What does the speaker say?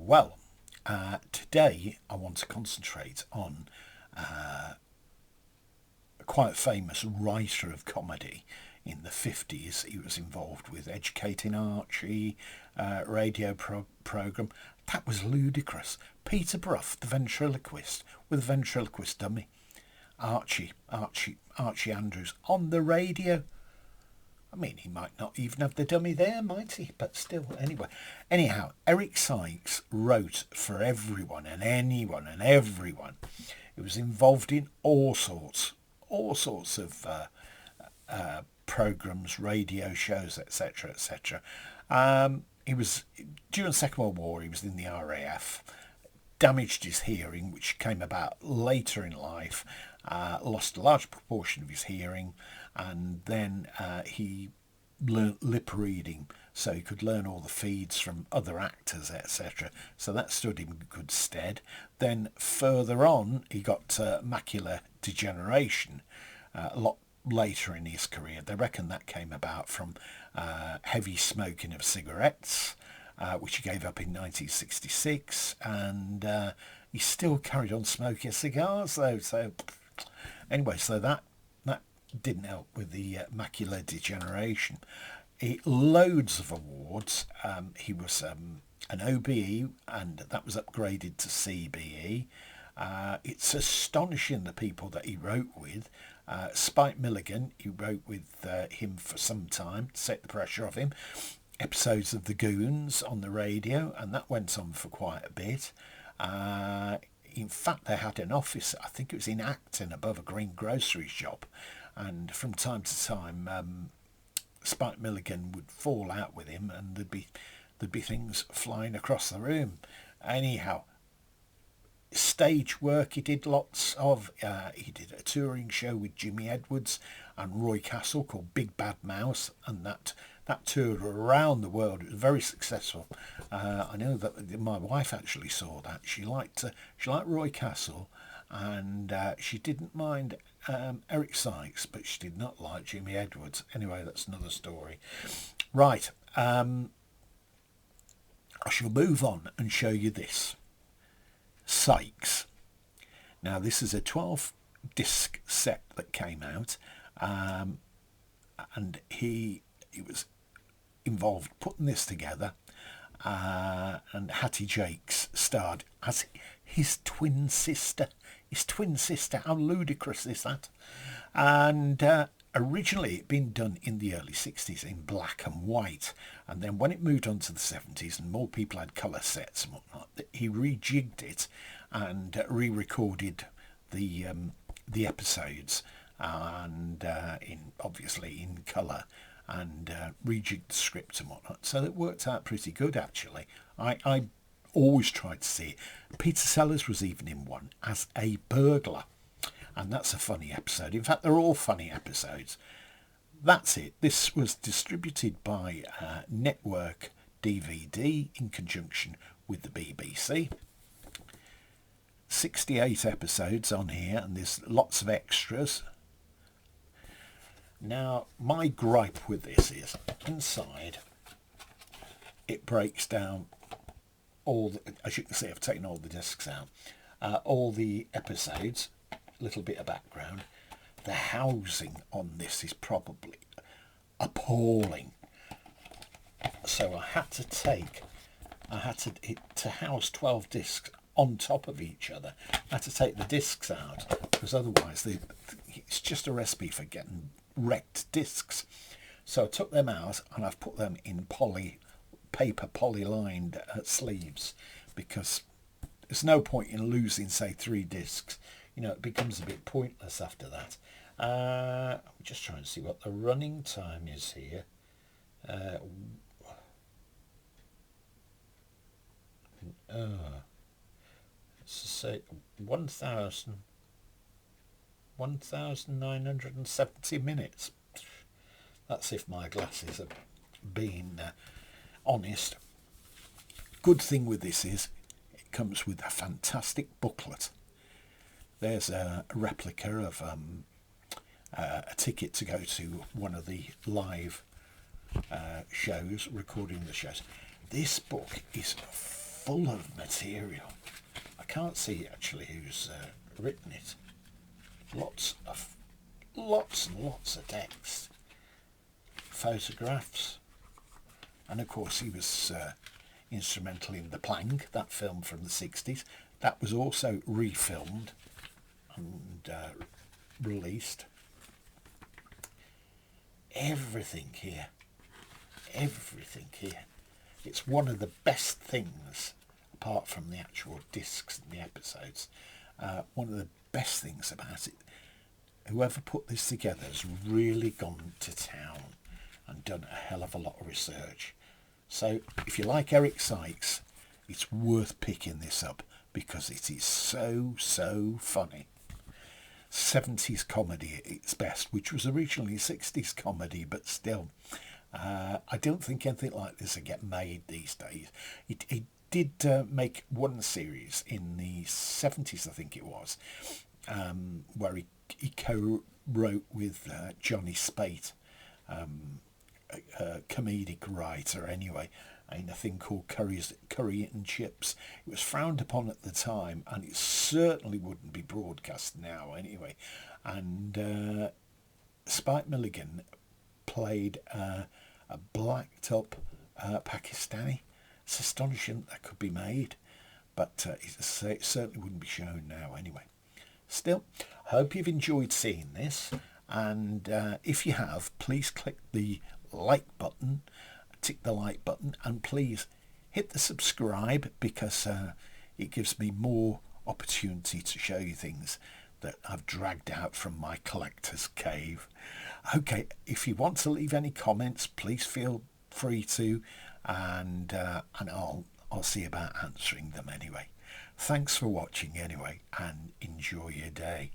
Well, today I want to concentrate on a quite famous writer of comedy in the 50s. He was involved with Educating Archie, radio programme. That was ludicrous. Peter Brough, the ventriloquist, with a ventriloquist dummy. Archie Andrews on the radio. I mean, he might not even have the dummy there, might he? But still, anyway. Anyhow, Eric Sykes wrote for everyone and anyone and everyone. He was involved in all sorts of programmes, radio shows, etc., etc. He was, during the Second World War, he was in the RAF, damaged his hearing, which came about later in life, lost a large proportion of his hearing, and then he learnt lip reading, so he could learn all the feeds from other actors, etc. So that stood him in good stead. Then further on, he got macular degeneration a lot later in his career. They reckon that came about from heavy smoking of cigarettes, which he gave up in 1966, and he still carried on smoking cigars though. So anyway, so that didn't help with the macular degeneration. Loads of awards. He was an OBE, and that was upgraded to CBE. It's astonishing the people that he wrote with. Spike Milligan, he wrote with him for some time to take the pressure off him. Episodes of The Goons on the radio, and that went on for quite a bit. In fact, they had an office, I think it was in Acton, above a green grocery shop, and from time to time Spike Milligan would fall out with him, and there'd be things flying across the room. Anyhow, stage work he did lots of. He did a touring show with Jimmy Edwards and Roy Castle called Big Bad Mouse, and that toured around the world. It was very successful. I know that my wife actually saw that. She liked Roy Castle, and she didn't mind Eric Sykes, but she did not like Jimmy Edwards. Anyway, that's another story. Right, I shall move on and show you this. Sykes. Now, this is a 12-disc set that came out, and he was involved putting this together, and Hattie Jakes starred as his twin sister. How ludicrous is that? And originally it'd been done in the early 60s in black and white, and then when it moved on to the 70s and more people had colour sets and whatnot, he rejigged it and re-recorded the episodes, and obviously in colour, and rejigged the script and whatnot. So it worked out pretty good, actually. I always tried to see it. Peter Sellers was even in one as a burglar, and that's a funny episode. In fact, they're all funny episodes. That's it. This was distributed by Network DVD in conjunction with the BBC. 68 episodes on here, and there's lots of extras. Now, my gripe with this is, inside, it breaks down all the, as you can see, I've taken all the discs out, all the episodes, a little bit of background. The housing on this is probably appalling. So I had to house 12 discs on top of each other. I had to take the discs out, because otherwise it's just a recipe for getting wrecked discs. So I took them out, and I've put them in paper poly-lined sleeves, because there's no point in losing, say, 3 discs. You know, it becomes a bit pointless after that. I'm just trying to see what the running time is here. Say 1,970 minutes. That's if my glasses are being honest. Good thing with this is it comes with a fantastic booklet. There's a replica of a ticket to go to one of the live shows, recording the shows. This book is full of material. I can't see actually who's written it. Lots and lots of text, photographs, and of course he was instrumental in The Plank, that film from the 60s. That was also refilmed and released. Everything here. It's one of the best things, apart from the actual discs and the episodes, one of the best things about it. Whoever put this together has really gone to town and done a hell of a lot of research. So if you like Eric Sykes, it's worth picking this up because it is so funny. 70s comedy at its best, which was originally 60s comedy, but still, I don't think anything like this will get made these days. It did make one series in the 70s, I think it was, where he co-wrote with Johnny Spate, a comedic writer anyway, in a thing called Curry and Chips. It was frowned upon at the time, and it certainly wouldn't be broadcast now anyway. And Spike Milligan played a blacked up Pakistani. It's astonishing that could be made, but it certainly wouldn't be shown now anyway. Still, I hope you've enjoyed seeing this, and if you have, please click the like button, tick the like button, and please hit the subscribe, because it gives me more opportunity to show you things that I've dragged out from my collector's cave. Okay, if you want to leave any comments, please feel free to, and I'll see about answering them anyway. Thanks for watching anyway, and enjoy your day.